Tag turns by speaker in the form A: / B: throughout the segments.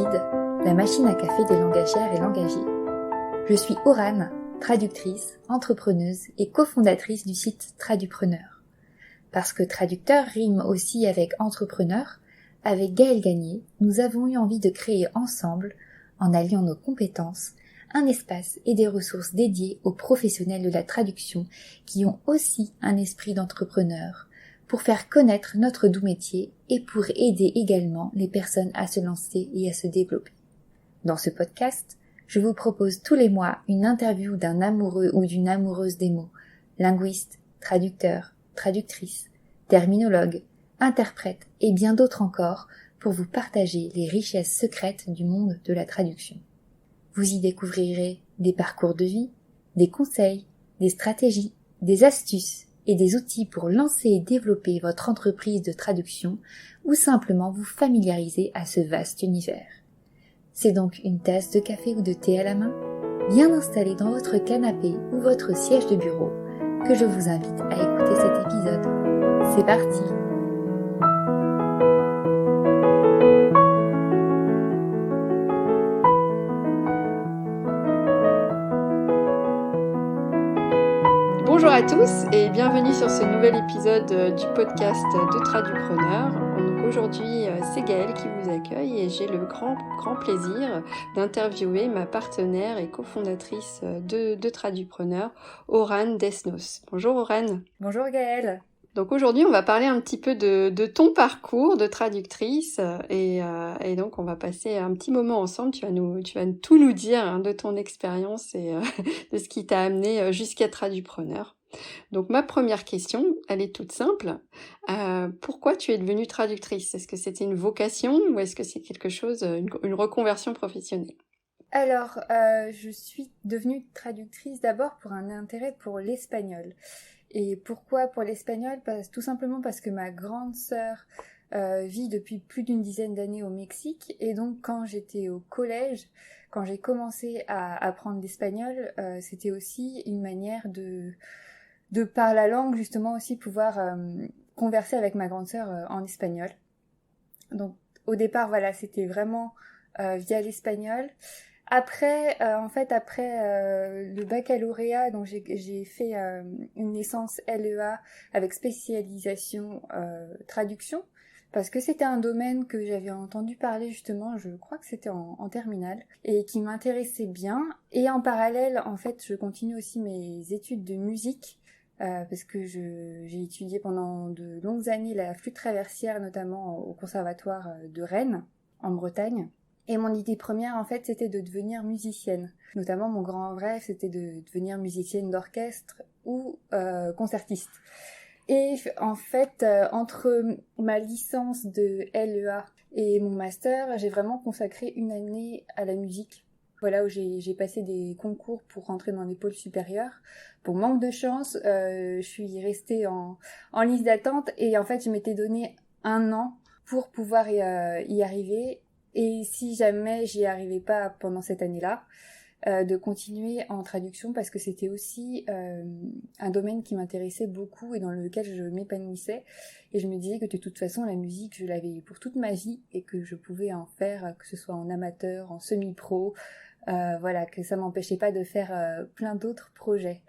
A: Speed, la machine à café des langagières et langagiers. Je suis Aurane, traductrice, entrepreneuse et cofondatrice du site Tradupreneur. Parce que traducteur rime aussi avec entrepreneur, avec Gaëlle Gagné, nous avons eu envie de créer ensemble, en alliant nos compétences, un espace et des ressources dédiées aux professionnels de la traduction qui ont aussi un esprit d'entrepreneur, pour faire connaître notre doux métier et pour aider également les personnes à se lancer et à se développer. Dans ce podcast, je vous propose tous les mois une interview d'un amoureux ou d'une amoureuse des mots, linguiste, traducteur, traductrice, terminologue, interprète et bien d'autres encore pour vous partager les richesses secrètes du monde de la traduction. Vous y découvrirez des parcours de vie, des conseils, des stratégies, des astuces et des outils pour lancer et développer votre entreprise de traduction ou simplement vous familiariser à ce vaste univers. C'est donc une tasse de café ou de thé à la main, bien installée dans votre canapé ou votre siège de bureau, que je vous invite à écouter cet épisode. C'est parti!
B: Bonjour à tous et bienvenue sur ce nouvel épisode du podcast de Tradupreneur. Donc aujourd'hui, c'est Gaëlle qui vous accueille et j'ai le grand plaisir d'interviewer ma partenaire et cofondatrice de Tradupreneur, Aurane Desnos. Bonjour Aurane.
A: Bonjour Gaëlle.
B: Donc aujourd'hui, on va parler un petit peu de ton parcours de traductrice et donc on va passer un petit moment ensemble. Tu vas tout nous dire de ton expérience et de ce qui t'a amené jusqu'à Tradupreneur. Donc ma première question, elle est toute simple. Pourquoi tu es devenue traductrice ? Est-ce que c'était une vocation ou est-ce que c'est quelque chose, une reconversion professionnelle ?
A: Alors, je suis devenue traductrice d'abord pour un intérêt pour l'espagnol. Et pourquoi pour l'espagnol ? Tout simplement parce que ma grande sœur vit depuis plus d'une dizaine d'années au Mexique. Et donc, quand j'étais au collège, quand j'ai commencé à apprendre l'espagnol, c'était aussi une manière de par la langue, justement, aussi pouvoir converser avec ma grande sœur en espagnol. Donc, au départ, voilà, c'était vraiment via l'espagnol. Après, après le baccalauréat, donc j'ai fait une licence LEA avec spécialisation traduction, parce que c'était un domaine que j'avais entendu parler justement, je crois que c'était en terminale, et qui m'intéressait bien. Et en parallèle, en fait, je continue aussi mes études de musique, parce que j'ai étudié pendant de longues années la flûte traversière, notamment au conservatoire de Rennes, en Bretagne. Et mon idée première, en fait, c'était de devenir musicienne. Notamment, mon grand rêve, c'était de devenir musicienne d'orchestre ou concertiste. Et en fait, entre ma licence de LEA et mon master, j'ai vraiment consacré une année à la musique. Voilà, où j'ai passé des concours pour rentrer dans les pôles supérieurs. Pour manque de chance, je suis restée en liste d'attente et en fait, je m'étais donné 1 an pour pouvoir y arriver. Et si jamais j'y arrivais pas pendant cette année-là, de continuer en traduction parce que c'était aussi un domaine qui m'intéressait beaucoup et dans lequel je m'épanouissais. Et je me disais que de toute façon, la musique, je l'avais pour toute ma vie et que je pouvais en faire, que ce soit en amateur, en semi-pro, voilà, que ça m'empêchait pas de faire plein d'autres projets.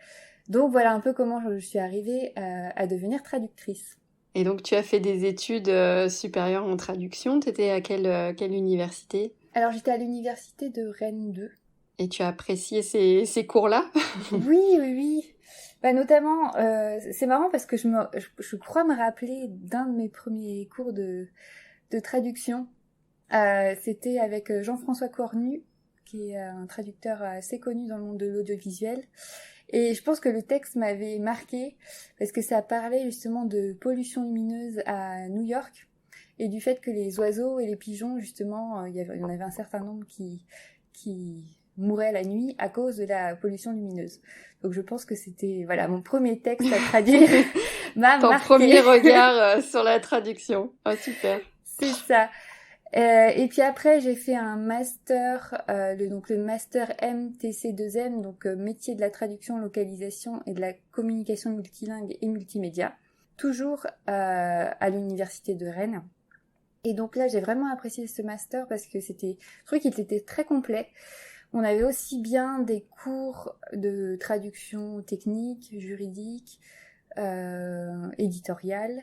A: Donc voilà un peu comment je suis arrivée à devenir traductrice.
B: Et donc, tu as fait des études supérieures en traduction. Tu étais à quelle université ?
A: Alors, j'étais à l'université de Rennes 2.
B: Et tu as apprécié ces cours-là ?
A: Oui. Bah, notamment, c'est marrant parce que je crois me rappeler d'un de mes premiers cours de traduction. C'était avec Jean-François Cornu, qui est un traducteur assez connu dans le monde de l'audiovisuel. Et je pense que le texte m'avait marqué parce que ça parlait justement de pollution lumineuse à New York et du fait que les oiseaux et les pigeons, justement, il y en avait un certain nombre qui mouraient la nuit à cause de la pollution lumineuse. Donc je pense que c'était mon premier texte à traduire m'a
B: Ton
A: marqué.
B: premier regard sur la traduction. Ah, super.
A: C'est ça. Et puis après, j'ai fait un master, le master MTC2M, donc métier de la traduction, localisation et de la communication multilingue et multimédia, toujours à l'université de Rennes. Et donc là, j'ai vraiment apprécié ce master parce que je trouvais qu'il était très complet. On avait aussi bien des cours de traduction technique, juridique, éditoriale,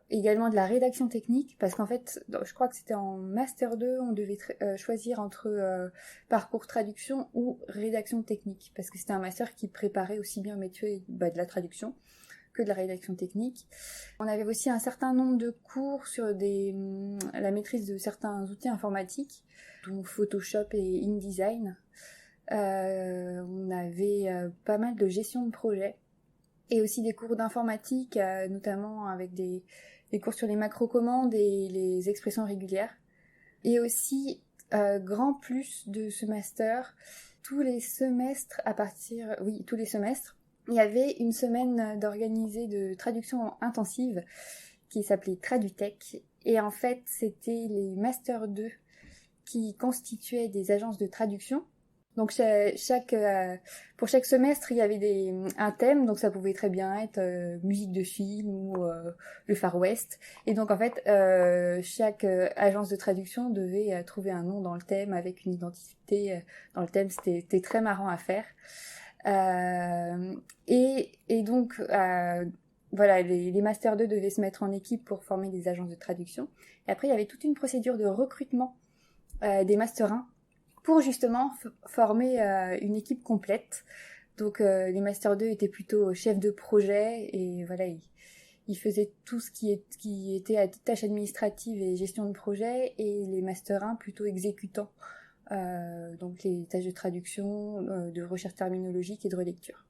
A: également de la rédaction technique, parce qu'en fait, je crois que c'était en Master 2, on devait choisir entre parcours traduction ou rédaction technique, parce que c'était un master qui préparait aussi bien au métier de la traduction que de la rédaction technique. On avait aussi un certain nombre de cours sur la maîtrise de certains outils informatiques, dont Photoshop et InDesign. On avait pas mal de gestion de projet et aussi des cours d'informatique, notamment avec des cours sur les macro-commandes et les expressions régulières. Et aussi, grand plus de ce master, tous les semestres, il y avait une semaine d'organisée de traduction intensive qui s'appelait Tradutech. Et en fait, c'était les Master 2 qui constituaient des agences de traduction. Donc pour chaque semestre, il y avait un thème, donc ça pouvait très bien être musique de film ou le Far West. Et donc en fait, chaque agence de traduction devait trouver un nom dans le thème avec une identité dans le thème. C'était très marrant à faire. Et donc voilà, les Master 2 devaient se mettre en équipe pour former des agences de traduction. Et après, il y avait toute une procédure de recrutement des Master 1 pour justement former une équipe complète. Donc les Master 2 étaient plutôt chefs de projet et voilà, ils faisaient tout ce qui était à tâches administratives et gestion de projet, et les Master 1 plutôt exécutants, donc les tâches de traduction, de recherche terminologique et de relecture.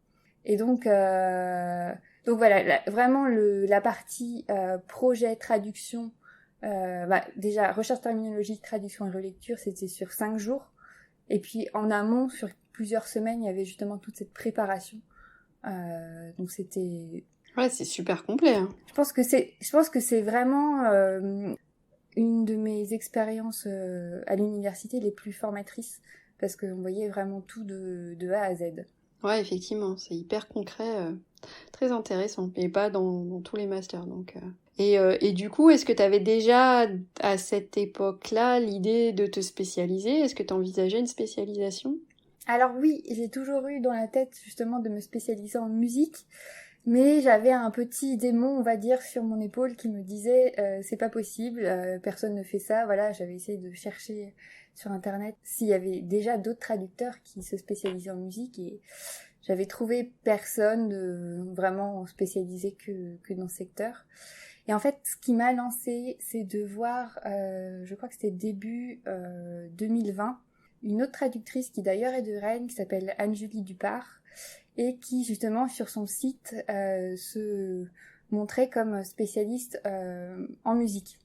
A: Et donc voilà, vraiment la partie projet, traduction, déjà recherche terminologique, traduction et relecture, c'était sur 5 jours. Et puis en amont, sur plusieurs semaines, il y avait justement toute cette préparation. Donc c'était...
B: Ouais, c'est super complet. Hein.
A: Je pense que c'est vraiment une de mes expériences à l'université les plus formatrices, parce qu'on voyait vraiment tout de A à Z.
B: Ouais, effectivement, c'est hyper concret, très intéressant, et pas dans tous les masters. Donc, Et du coup, est-ce que tu avais déjà, à cette époque-là, l'idée de te spécialiser? Est-ce que tu envisageais une spécialisation?
A: Alors oui, j'ai toujours eu dans la tête justement de me spécialiser en musique, mais j'avais un petit démon, on va dire, sur mon épaule qui me disait c'est pas possible, personne ne fait ça. Voilà, j'avais essayé de chercher sur internet s'il y avait déjà d'autres traducteurs qui se spécialisaient en musique, et j'avais trouvé personne vraiment spécialisé que dans ce secteur. Et en fait, ce qui m'a lancée, c'est de voir, je crois que c'était début 2020, une autre traductrice qui d'ailleurs est de Rennes, qui s'appelle Anne-Julie Dupart, et qui justement sur son site se montrait comme spécialiste en musique.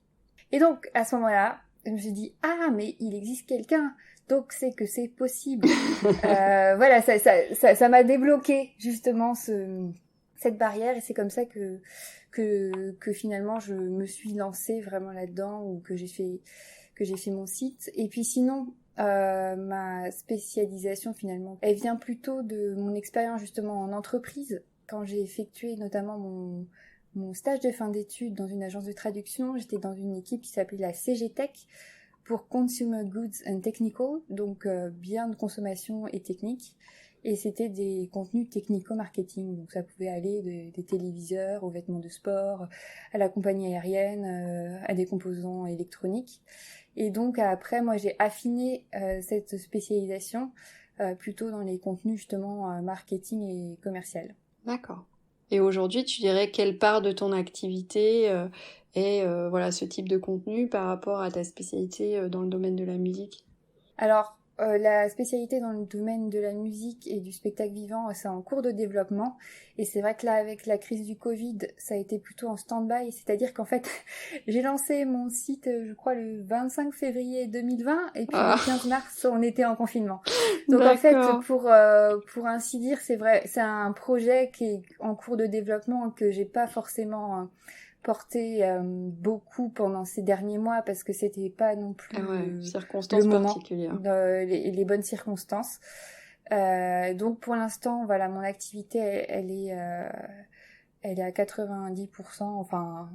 A: Et donc à ce moment-là, je me suis dit ah mais il existe quelqu'un, donc c'est que c'est possible. Voilà, ça m'a débloqué justement cette barrière, et c'est comme ça que finalement je me suis lancée vraiment là-dedans, ou que j'ai fait mon site. Et puis sinon, ma spécialisation finalement, elle vient plutôt de mon expérience justement en entreprise. Quand j'ai effectué notamment mon stage de fin d'études dans une agence de traduction, j'étais dans une équipe qui s'appelait la CGTech, pour Consumer Goods and Technical, donc biens de consommation et technique. Et c'était des contenus technico-marketing, donc ça pouvait aller des téléviseurs aux vêtements de sport, à la compagnie aérienne, à des composants électroniques. Et donc après, moi j'ai affiné cette spécialisation plutôt dans les contenus justement marketing et commercial.
B: D'accord. Et aujourd'hui, tu dirais quelle part de ton activité est voilà, ce type de contenu par rapport à ta spécialité dans le domaine de la musique?
A: Alors, la spécialité dans le domaine de la musique et du spectacle vivant, c'est en cours de développement. Et c'est vrai que là, avec la crise du Covid, ça a été plutôt en stand-by. C'est-à-dire qu'en fait, j'ai lancé mon site, je crois, le 25 février 2020. Et puis le 15 mars, on était en confinement. Donc en fait, pour ainsi dire, c'est vrai, c'est un projet qui est en cours de développement, que j'ai pas forcément porté beaucoup pendant ces derniers mois, parce que c'était pas non plus
B: circonstances
A: le moment,
B: particulières.
A: Les bonnes circonstances. Donc pour l'instant, voilà, mon activité elle est à 90%, enfin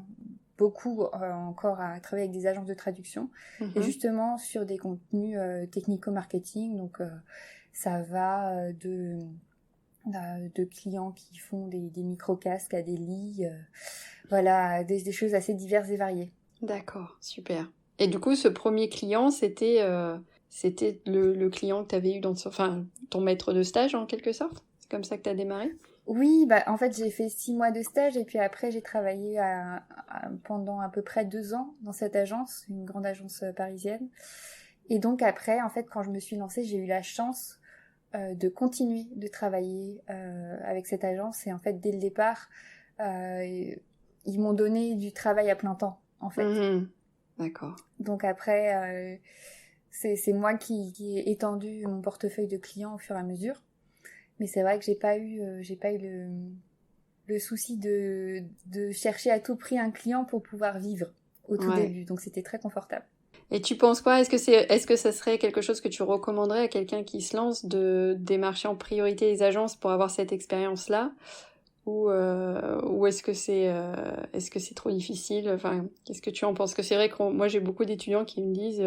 A: beaucoup encore à travailler avec des agences de traduction et justement sur des contenus technico-marketing. Donc ça va de clients qui font des micro-casques à des lits, voilà, des choses assez diverses et variées.
B: D'accord, super. Et du coup, ce premier client, c'était le client que tu avais eu enfin, ton maître de stage en quelque sorte? C'est comme ça que tu as démarré?
A: Oui, bah en fait j'ai fait 6 mois de stage et puis après j'ai travaillé pendant à peu près 2 ans dans cette agence, une grande agence parisienne. Et donc après, en fait, quand je me suis lancée, j'ai eu la chance de continuer de travailler avec cette agence. Et en fait, dès le départ, ils m'ont donné du travail à plein temps, en fait.
B: D'accord.
A: Donc après, c'est moi qui ai étendu mon portefeuille de clients au fur et à mesure. Mais c'est vrai que j'ai pas eu le souci de chercher à tout prix un client pour pouvoir vivre au tout début. Donc c'était très confortable.
B: Et tu penses quoi? Est-ce que ça serait quelque chose que tu recommanderais à quelqu'un qui se lance de démarcher en priorité les agences pour avoir cette expérience-là? Ou est-ce que c'est trop difficile? Enfin, qu'est-ce que tu en penses? Parce que c'est vrai que moi j'ai beaucoup d'étudiants qui me disent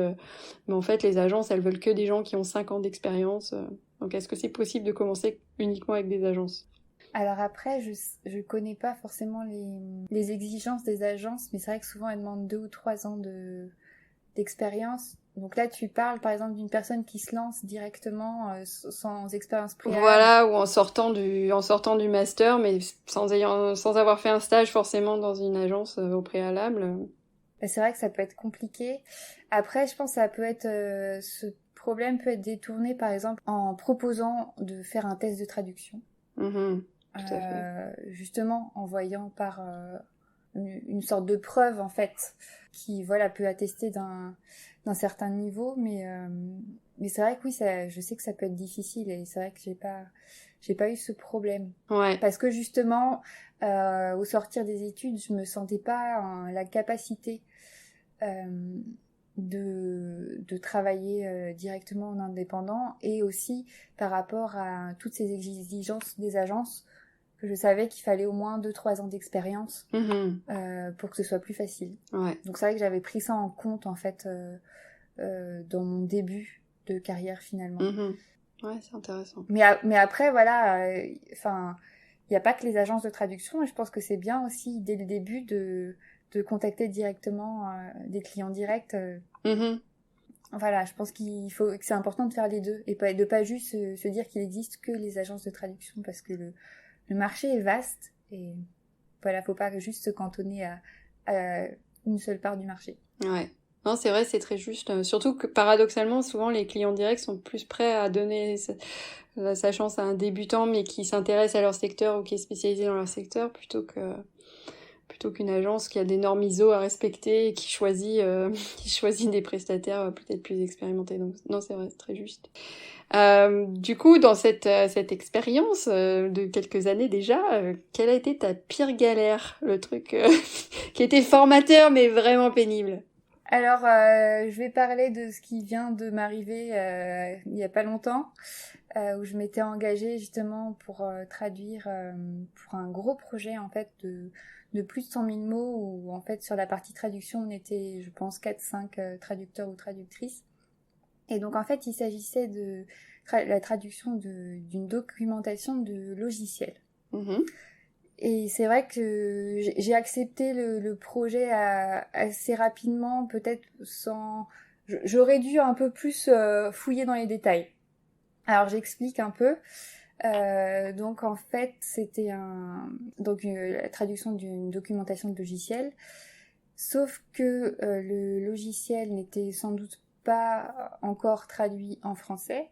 B: mais en fait les agences elles veulent que des gens qui ont 5 ans d'expérience. Donc est-ce que c'est possible de commencer uniquement avec des agences?
A: Alors après, je connais pas forcément les exigences des agences, mais c'est vrai que souvent elles demandent 2 ou 3 ans d'expérience. Donc là, tu parles par exemple d'une personne qui se lance directement sans expérience préalable.
B: Voilà, ou en sortant du master, mais sans avoir fait un stage forcément dans une agence au préalable.
A: Bah, c'est vrai que ça peut être compliqué. Après, je pense que ça peut être ce problème peut être détourné par exemple en proposant de faire un test de traduction.
B: Tout à fait.
A: Justement en voyant par une sorte de preuve en fait qui voilà peut attester d'un certain niveau, mais c'est vrai que oui, je sais que ça peut être difficile et c'est vrai que j'ai pas eu ce problème parce que justement au sortir des études je me sentais pas la capacité de travailler directement en indépendant, et aussi par rapport à toutes ces exigences des agences, que je savais qu'il fallait au moins 2-3 ans d'expérience pour que ce soit plus facile. Donc c'est vrai que j'avais pris ça en compte en fait dans mon début de carrière finalement.
B: Ouais, c'est intéressant.
A: Mais après voilà, enfin il n'y a pas que les agences de traduction, et je pense que c'est bien aussi dès le début de contacter directement des clients directs. Voilà, je pense que c'est important de faire les deux et de pas juste se dire qu'il existe que les agences de traduction, parce que le marché est vaste et voilà, faut pas juste se cantonner à une seule part du marché.
B: Ouais. Non, c'est vrai, c'est très juste. Surtout que paradoxalement, souvent les clients directs sont plus prêts à donner sa chance à un débutant mais qui s'intéresse à leur secteur ou qui est spécialisé dans leur secteur plutôt qu'une agence qui a des normes ISO à respecter et qui choisit des prestataires peut-être plus expérimentés. Donc non, c'est vrai, c'est très juste. Du coup, dans cette expérience de quelques années déjà, quelle a été ta pire galère, le truc qui était formateur mais vraiment pénible?
A: Alors, je vais parler de ce qui vient de m'arriver il y a pas longtemps, où je m'étais engagée justement pour traduire pour un gros projet en fait de plus de 100 000 mots, où en fait sur la partie traduction on était, je pense, 4-5 traducteurs ou traductrices. Et donc en fait il s'agissait de la traduction d'une documentation de logiciels. Et c'est vrai que j'ai accepté le projet assez rapidement, peut-être sans... J'aurais dû un peu plus fouiller dans les détails. Alors j'explique un peu. Donc en fait c'était la traduction d'une documentation de logiciel, sauf que le logiciel n'était sans doute pas encore traduit en français,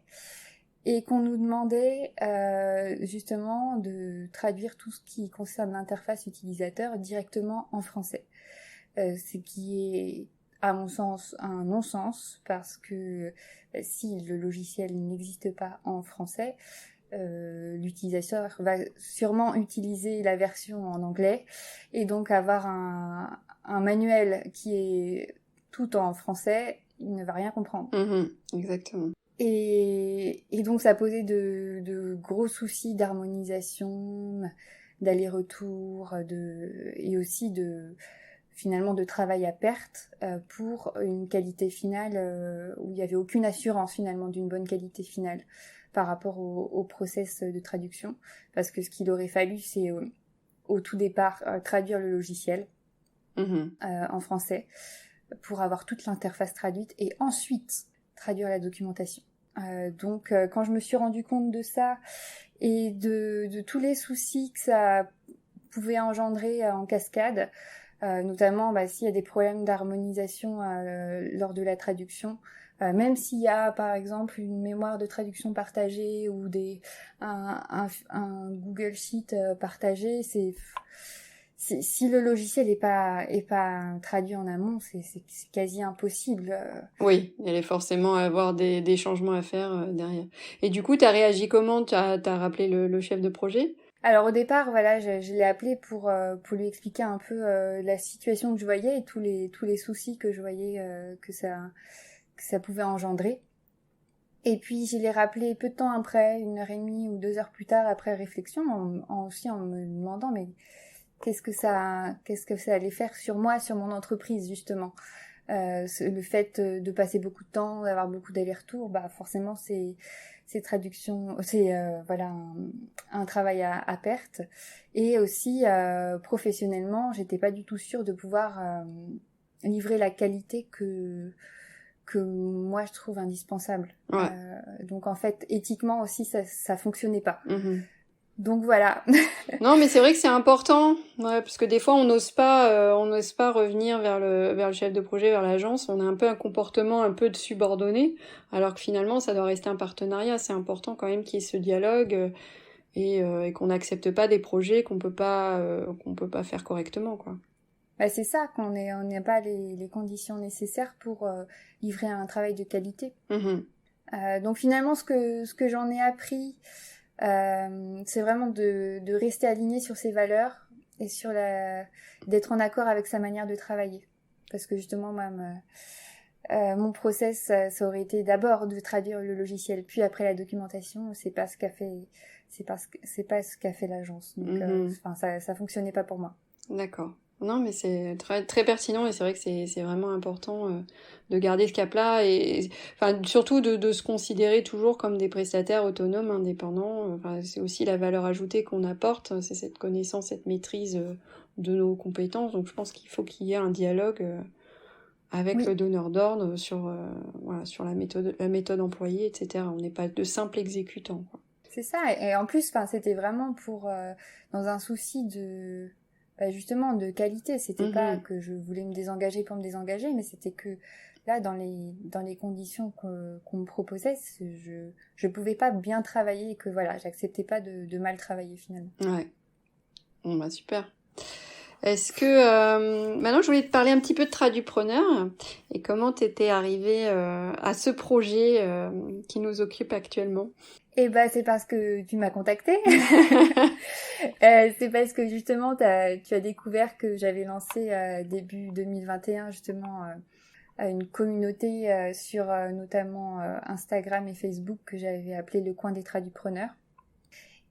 A: et qu'on nous demandait justement de traduire tout ce qui concerne l'interface utilisateur directement en français. Ce qui est, à mon sens, un non-sens, parce que si le logiciel n'existe pas en français, l'utilisateur va sûrement utiliser la version en anglais, et donc avoir un manuel qui est tout en français, il ne va rien comprendre.
B: Exactement.
A: Et donc ça posait de gros soucis d'harmonisation, d'aller-retour, et aussi finalement de travail à perte pour une qualité finale où il n'y avait aucune assurance finalement d'une bonne qualité finale par rapport au process de traduction. Parce que ce qu'il aurait fallu, c'est au tout départ traduire le logiciel en français pour avoir toute l'interface traduite et ensuite traduire la documentation. Donc quand je me suis rendu compte de ça et de tous les soucis que ça pouvait engendrer en cascade, notamment s'il y a des problèmes d'harmonisation lors de la traduction, même s'il y a par exemple une mémoire de traduction partagée ou un Google Sheet partagé, si le logiciel est pas traduit en amont, c'est quasi impossible.
B: Oui, il allait forcément avoir des changements à faire derrière. Et du coup, tu as réagi comment? T'as rappelé le chef de projet?
A: Alors au départ, voilà, je l'ai appelé pour lui expliquer un peu la situation que je voyais et tous les soucis que je voyais que ça pouvait engendrer. Et puis je l'ai rappelé peu de temps après, 1h30 ou 2 heures plus tard après réflexion, aussi en me demandant mais qu'est-ce que ça allait faire sur moi, sur mon entreprise justement. Le fait de passer beaucoup de temps, d'avoir beaucoup d'allers-retours, forcément ces traductions, c'est voilà un travail à perte. Et aussi professionnellement, j'étais pas du tout sûre de pouvoir livrer la qualité que moi je trouve indispensable.
B: Ouais.
A: Donc en fait éthiquement aussi ça fonctionnait pas.
B: Mmh.
A: Donc voilà.
B: Non, mais c'est vrai que c'est important, ouais, parce que des fois on n'ose pas revenir vers le chef de projet, vers l'agence. On a un peu un comportement un peu de subordonné, alors que finalement ça doit rester un partenariat. C'est important quand même qu'il y ait ce dialogue et qu'on n'accepte pas des projets qu'on peut pas faire correctement, quoi.
A: C'est ça, qu'on n'a pas les conditions nécessaires pour livrer un travail de qualité. Donc finalement, ce que j'en ai appris, c'est vraiment de rester aligné sur ses valeurs et d'être en accord avec sa manière de travailler. Parce que justement, moi, mon process, ça aurait été d'abord de traduire le logiciel, puis après la documentation. C'est pas ce qu'a fait l'agence. Donc, ça fonctionnait pas pour moi.
B: D'accord. Non, mais c'est très, très pertinent et c'est vrai que c'est vraiment important de garder ce cap-là et surtout de se considérer toujours comme des prestataires autonomes, indépendants. C'est aussi la valeur ajoutée qu'on apporte, c'est cette connaissance, cette maîtrise de nos compétences. Donc je pense qu'il faut qu'il y ait un dialogue avec le donneur d'ordre sur la méthode employée, etc. On n'est pas de simples exécutants, quoi.
A: C'est ça. Et en plus, c'était vraiment dans un souci de justement de qualité. C'était pas que je voulais me désengager pour me désengager, mais c'était que là dans les conditions qu'on me proposait, je pouvais pas bien travailler et que voilà, j'acceptais pas de mal travailler finalement.
B: Ouais. Bon, super. Est-ce que maintenant je voulais te parler un petit peu de Tradupreneur et comment t'étais arrivée à ce projet qui nous occupe actuellement?
A: C'est parce que tu m'as contactée. C'est parce que justement tu as découvert que j'avais lancé début 2021 justement une communauté sur notamment Instagram et Facebook que j'avais appelé le coin des Tradupreneurs.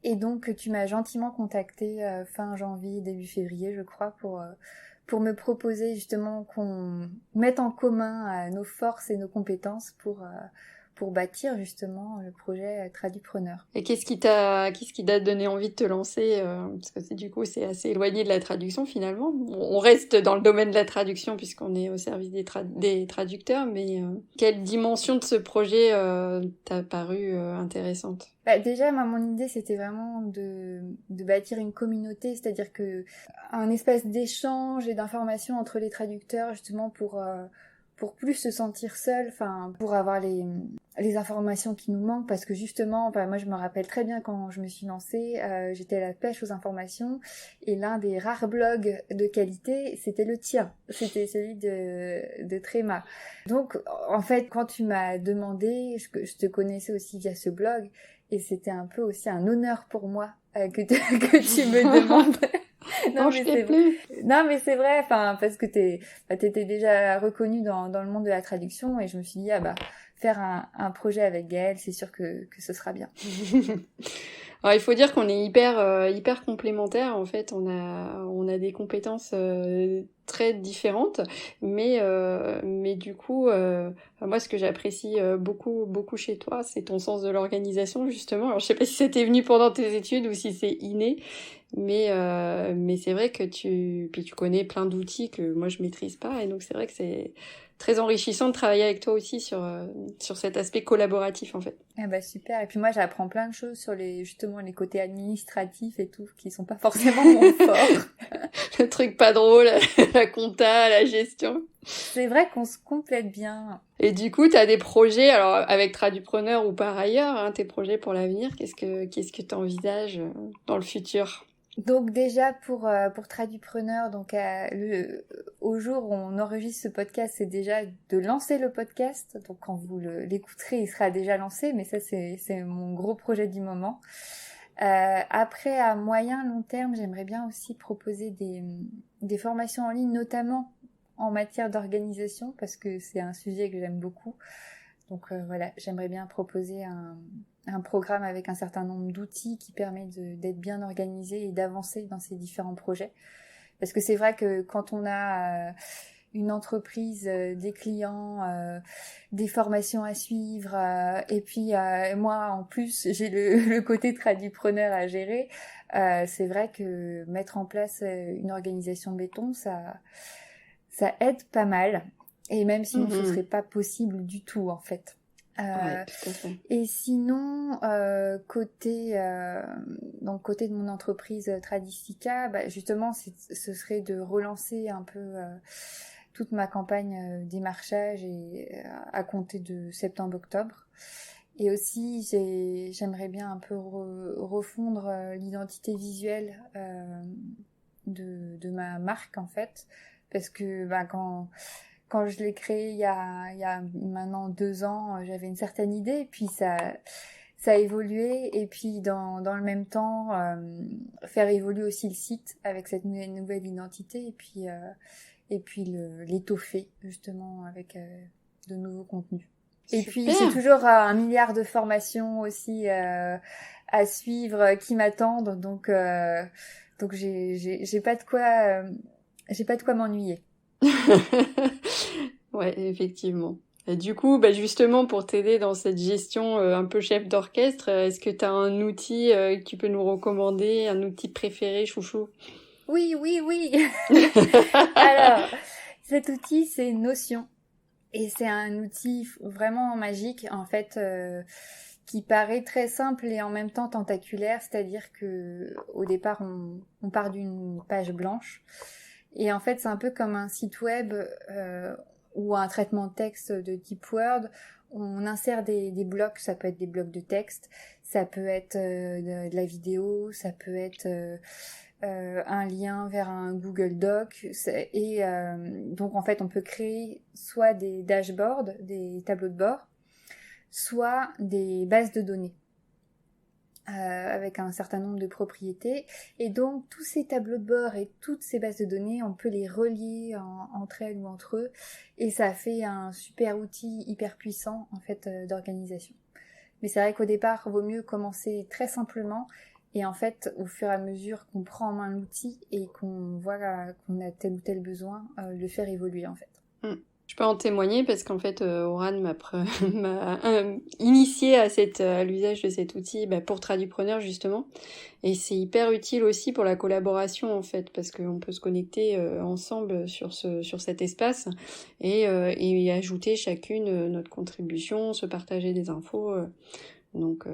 A: Et donc tu m'as gentiment contactée fin janvier, début février je crois pour me proposer justement qu'on mette en commun nos forces et nos compétences pour bâtir justement le projet Tradupreneur.
B: Et qu'est-ce qui t'a donné envie de te lancer parce que du coup c'est assez éloigné de la traduction finalement. On reste dans le domaine de la traduction puisqu'on est au service des traducteurs, mais quelle dimension de ce projet t'a paru intéressante?
A: Déjà, mon idée, c'était vraiment de bâtir une communauté, c'est-à-dire que un espace d'échange et d'information entre les traducteurs, justement pour plus se sentir seul, pour avoir les informations qui nous manquent, parce que justement, moi je me rappelle très bien quand je me suis lancée, j'étais à la pêche aux informations, et l'un des rares blogs de qualité, c'était le tien, c'était celui de Tréma. Donc, en fait, quand tu m'as demandé, je te connaissais aussi via ce blog, et c'était un peu aussi un honneur pour moi que tu me demandes.
B: Non, je t'ai plu.
A: Non, mais c'est vrai, parce que t'étais déjà reconnue dans le monde de la traduction, et je me suis dit, faire un projet avec Gaëlle, c'est sûr que ce sera bien.
B: Alors, il faut dire qu'on est hyper complémentaires. En fait, on a des compétences très différentes, mais du coup, moi, ce que j'apprécie beaucoup chez toi, c'est ton sens de l'organisation, justement. Alors, je sais pas si ça t'est venu pendant tes études ou si c'est inné, mais c'est vrai que puis tu connais plein d'outils que moi je maîtrise pas, et donc c'est vrai que c'est très enrichissant de travailler avec toi aussi sur cet aspect collaboratif, en fait.
A: Ah bah super. Et puis moi, j'apprends plein de choses sur justement les côtés administratifs et tout, qui sont pas forcément mon fort.
B: Le truc pas drôle, la compta, la gestion.
A: C'est vrai qu'on se complète bien.
B: Et du coup, tu as des projets, alors avec Tradupreneur ou par ailleurs, hein, tes projets pour l'avenir, qu'est-ce que tu envisages dans le futur?
A: Donc déjà pour Tradupreneur, donc au jour où on enregistre ce podcast, c'est déjà de lancer le podcast. Donc quand vous l'écouterez, il sera déjà lancé, mais ça c'est mon gros projet du moment. Après, à moyen long terme, j'aimerais bien aussi proposer des formations en ligne, notamment en matière d'organisation, parce que c'est un sujet que j'aime beaucoup. Donc voilà, j'aimerais bien proposer un programme avec un certain nombre d'outils qui permet d'être bien organisé et d'avancer dans ces différents projets. Parce que c'est vrai que quand on a une entreprise, des clients, des formations à suivre, et puis moi en plus j'ai le côté tradupreneur à gérer, c'est vrai que mettre en place une organisation béton, ça aide pas mal. Et même sinon, ce serait pas possible du tout, en fait.
B: Ouais, tout à fait.
A: Et sinon, donc côté de mon entreprise Tradistica, bah, justement, ce serait de relancer un peu toute ma campagne démarchage à compter de septembre-octobre. Et aussi, j'aimerais bien un peu refondre l'identité visuelle de ma marque, en fait, parce que bah, quand je l'ai créé il y a maintenant 2 ans, j'avais une certaine idée, puis ça a évolué, et puis dans le même temps, faire évoluer aussi le site avec cette nouvelle identité, et puis l'étoffer justement avec de nouveaux contenus. Et puis j'ai
B: Super.
A: toujours 1 milliard de formations aussi à suivre qui m'attendent, donc j'ai pas de quoi m'ennuyer.
B: Ouais, effectivement. Et du coup, bah justement, pour t'aider dans cette gestion un peu chef d'orchestre, est-ce que tu as un outil que tu peux nous recommander, un outil préféré, chouchou?
A: Oui, oui, oui. Alors, cet outil, c'est Notion. Et c'est un outil vraiment magique, en fait, qui paraît très simple et en même temps tentaculaire. C'est-à-dire que au départ, on part d'une page blanche. Et en fait, c'est un peu comme un site web ou un traitement de texte de type Word. On insère des blocs, ça peut être des blocs de texte, ça peut être de la vidéo, ça peut être un lien vers un Google Doc. Et donc en fait, on peut créer soit des dashboards, des tableaux de bord, soit des bases de données. Avec un certain nombre de propriétés, et donc tous ces tableaux de bord et toutes ces bases de données, on peut les relier entre elles ou entre eux, et ça fait un super outil hyper puissant en fait d'organisation. Mais c'est vrai qu'au départ, il vaut mieux commencer très simplement, et en fait, au fur et à mesure qu'on prend en main l'outil et qu'on voit qu'on a tel ou tel besoin, le faire évoluer en fait.
B: Je peux en témoigner parce qu'en fait, Oran m'a initié à l'usage de cet outil pour Tradupreneur justement. Et c'est hyper utile aussi pour la collaboration en fait, parce qu'on peut se connecter ensemble sur cet espace et ajouter chacune notre contribution, se partager des infos. Donc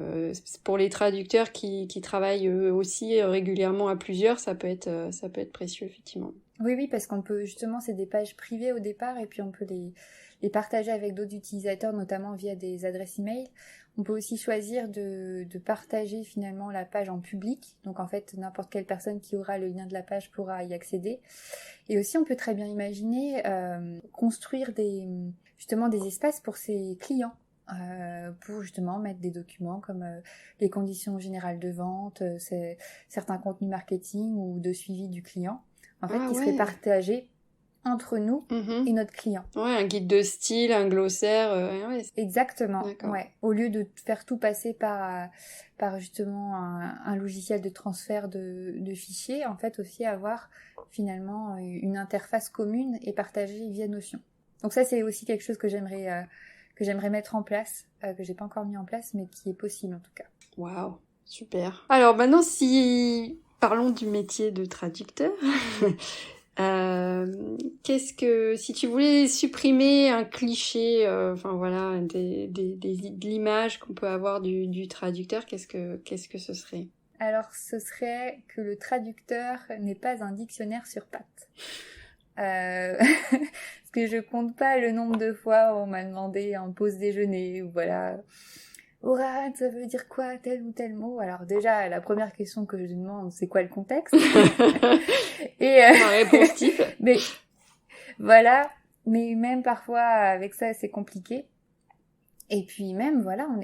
B: pour les traducteurs qui travaillent aussi régulièrement à plusieurs, ça peut être précieux effectivement.
A: Oui, oui, parce qu'on peut justement, c'est des pages privées au départ, et puis on peut les partager avec d'autres utilisateurs, notamment via des adresses email. On peut aussi choisir de partager finalement la page en public. Donc en fait, n'importe quelle personne qui aura le lien de la page pourra y accéder. Et aussi, on peut très bien imaginer construire justement des espaces pour ses clients. Pour justement mettre des documents comme les conditions générales de vente, certains contenus marketing ou de suivi du client, en fait,
B: Ah
A: qui seraient
B: ouais.
A: partagés entre nous
B: Mhm.
A: et notre client.
B: Ouais, un guide de style, un glossaire. Ouais,
A: Exactement,
B: d'accord.
A: ouais. Au lieu de faire tout passer par justement un logiciel de transfert de fichiers, en fait aussi avoir finalement une interface commune et partagée via Notion. Donc ça, c'est aussi quelque chose que j'aimerais mettre en place, que j'ai pas encore mis en place, mais qui est possible en tout cas.
B: Waouh, super. Alors maintenant, si parlons du métier de traducteur. Si tu voulais supprimer un cliché, enfin voilà, de l'image qu'on peut avoir du traducteur, qu'est-ce que ce serait?
A: Alors, ce serait que le traducteur n'est pas un dictionnaire sur pattes. Parce que je compte pas le nombre de fois où on m'a demandé en pause déjeuner, ou voilà, Oran, ça veut dire quoi, tel ou tel mot? Alors déjà, la première question que je demande, c'est quoi le contexte? Et
B: Ma réponse type.
A: mais voilà, mais même parfois avec ça, c'est compliqué. Et puis même, voilà, on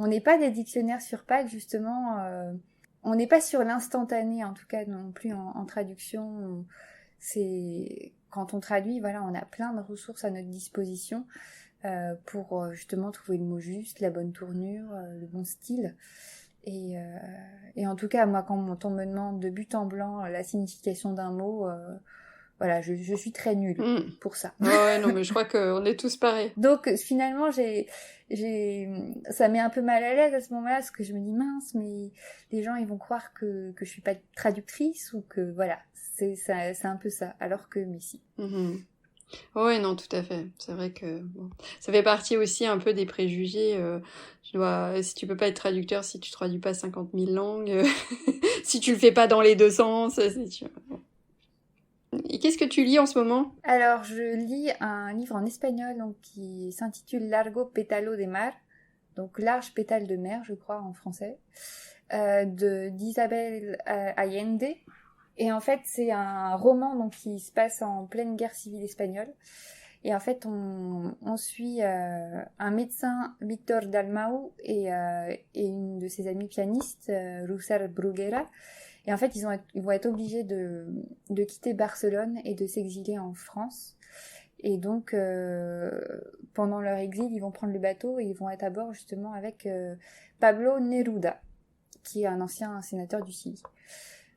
A: n'est pas des dictionnaires sur pattes, justement. On n'est pas sur l'instantané, en tout cas non plus en traduction. C'est quand on traduit, voilà, on a plein de ressources à notre disposition pour justement trouver le mot juste, la bonne tournure, le bon style. Et en tout cas, moi, quand on me demande de but en blanc la signification d'un mot, voilà, je suis très nulle pour ça.
B: Ouais, non, mais je crois qu'on est tous pareils.
A: Donc finalement, ça met un peu mal à l'aise à ce moment-là, parce que je me dis mince, mais les gens ils vont croire que je suis pas traductrice ou que voilà, c'est un peu ça. Alors que mais si.
B: Mhm. Oui, non, tout à fait. C'est vrai que bon, ça fait partie aussi un peu des préjugés. Si tu peux pas être traducteur, si tu traduis pas 50 000 langues, si tu le fais pas dans les deux sens, Et qu'est-ce que tu lis en ce moment?
A: Alors je lis un livre en espagnol donc qui s'intitule Largo pétalo de mar, donc large pétale de mer, je crois en français, d'Isabel Allende. Et en fait, c'est un roman donc qui se passe en pleine guerre civile espagnole. Et en fait, on suit un médecin, Víctor Dalmau, et une de ses amies pianistes, Rusar Bruguera. Et en fait, ils vont être obligés de quitter Barcelone et de s'exiler en France. Et donc, pendant leur exil, ils vont prendre le bateau et ils vont être à bord justement avec Pablo Neruda, qui est un ancien sénateur du Chili.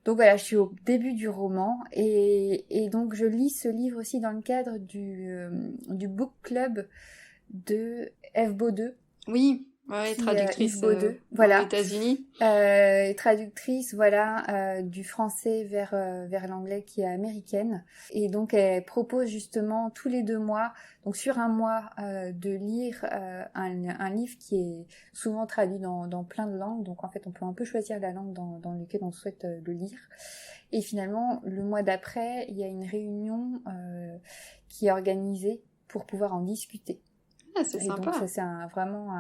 A: Donc voilà, je suis au début du roman et donc je lis ce livre aussi dans le cadre du book club de F. Baudeux.
B: Oui, ouais, traductrice
A: Yves Baudeux,
B: aux
A: voilà.
B: États-Unis.
A: Traductrice, voilà, du français vers l'anglais qui est américaine. Et donc elle propose justement tous les 2 mois, donc sur un mois, de lire un livre qui est souvent traduit dans plein de langues. Donc en fait, on peut un peu choisir la langue dans laquelle on souhaite le lire. Et finalement, le mois d'après, il y a une réunion qui est organisée pour pouvoir en discuter.
B: Ah, c'est
A: Et
B: sympa.
A: donc ça c'est vraiment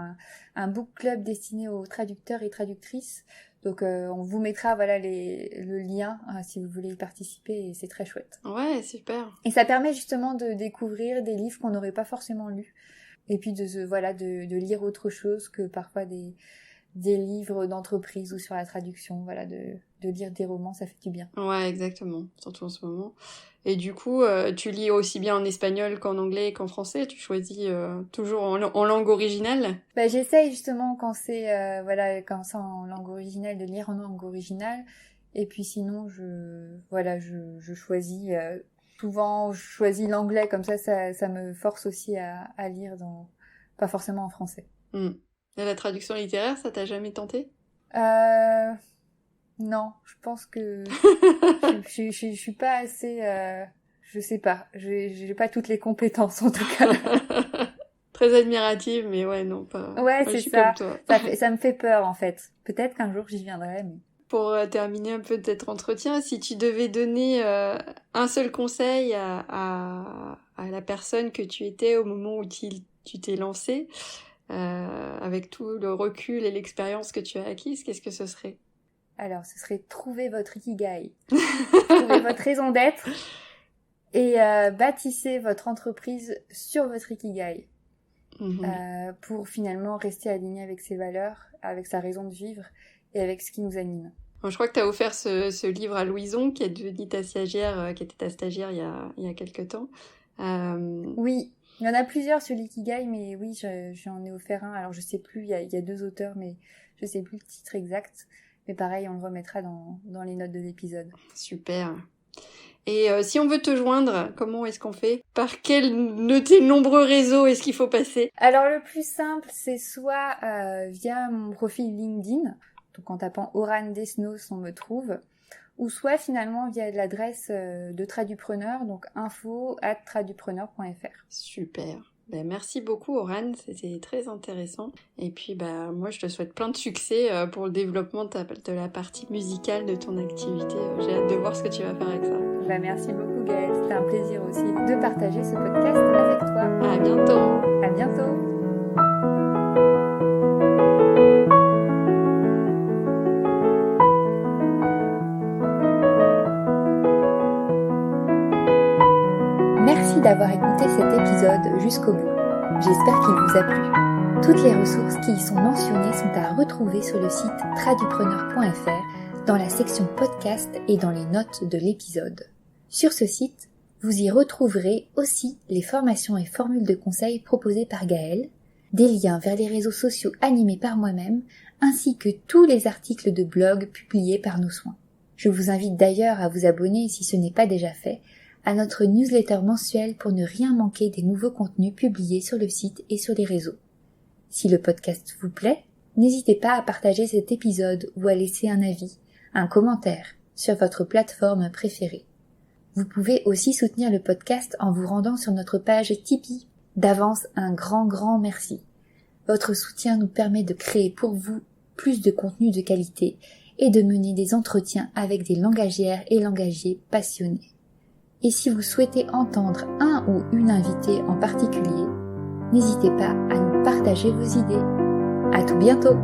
A: un book club destiné aux traducteurs et traductrices. Donc on vous mettra voilà le lien si vous voulez y participer et c'est très chouette.
B: Ouais, super.
A: Et ça permet justement de découvrir des livres qu'on n'aurait pas forcément lus. Et puis de lire autre chose que parfois des livres d'entreprise ou sur la traduction. Voilà, de lire des romans, ça fait du bien.
B: Ouais, exactement. Surtout en ce moment. Et du coup, tu lis aussi bien en espagnol qu'en anglais et qu'en français. Tu choisis toujours en langue originale.
A: Bah, j'essaye justement quand c'est en langue originale de lire en langue originale. Et puis sinon, je choisis souvent, je choisis l'anglais comme ça me force aussi à lire pas forcément en français.
B: Et la traduction littéraire, ça t'a jamais tenté?
A: Non, je pense que je suis pas assez, je sais pas, j'ai pas toutes les compétences en tout cas.
B: Très admirative, mais ouais, non, pas.
A: Ouais,
B: Moi,
A: c'est
B: je suis
A: ça.
B: comme toi.
A: Ça me fait peur en fait. Peut-être qu'un jour j'y viendrai, mais.
B: Pour terminer un peu notre entretien, si tu devais donner un seul conseil à la personne que tu étais au moment où tu t'es lancée, avec tout le recul et l'expérience que tu as acquise, qu'est-ce que ce serait?
A: Alors, ce serait trouver votre ikigai, trouver votre raison d'être et bâtissez votre entreprise sur votre ikigai pour finalement rester aligné avec ses valeurs, avec sa raison de vivre et avec ce qui nous anime.
B: Bon, je crois que tu as offert ce livre à Louison, qui est devenue ta stagiaire, qui était ta stagiaire il y a quelques temps.
A: Oui, il y en a plusieurs sur l'Ikigai, mais oui, j'en ai offert un. Alors, je sais plus, il y a 2 auteurs, mais je sais plus le titre exact. Mais pareil, on le remettra dans les notes de l'épisode.
B: Super. Et si on veut te joindre, comment est-ce qu'on fait? Par quel de tes nombreux réseaux est-ce qu'il faut passer?
A: Alors, le plus simple, c'est soit via mon profil LinkedIn, donc en tapant Oran Desnos, on me trouve, ou soit finalement via l'adresse de Tradupreneur, donc info@tradupreneur.fr.
B: Super. Ben, merci beaucoup, Oran, c'était très intéressant. Et puis, moi, je te souhaite plein de succès pour le développement de la partie musicale de ton activité. J'ai hâte de voir ce que tu vas faire avec ça.
A: Merci beaucoup, Gaëlle. C'était un plaisir aussi de partager ce podcast avec toi.
B: À bientôt.
A: À bientôt. Merci d'avoir écouté cet épisode jusqu'au bout. J'espère qu'il vous a plu. Toutes les ressources qui y sont mentionnées sont à retrouver sur le site tradupreneur.fr dans la section podcast et dans les notes de l'épisode. Sur ce site, vous y retrouverez aussi les formations et formules de conseils proposées par Gaëlle, des liens vers les réseaux sociaux animés par moi-même, ainsi que tous les articles de blog publiés par nos soins. Je vous invite d'ailleurs à vous abonner, si ce n'est pas déjà fait, à notre newsletter mensuelle pour ne rien manquer des nouveaux contenus publiés sur le site et sur les réseaux. Si le podcast vous plaît, n'hésitez pas à partager cet épisode ou à laisser un avis, un commentaire sur votre plateforme préférée. Vous pouvez aussi soutenir le podcast en vous rendant sur notre page Tipeee. D'avance, un grand merci. Votre soutien nous permet de créer pour vous plus de contenu de qualité et de mener des entretiens avec des langagières et langagiers passionnés. Et si vous souhaitez entendre un ou une invitée en particulier, n'hésitez pas à nous partager vos idées. À tout bientôt!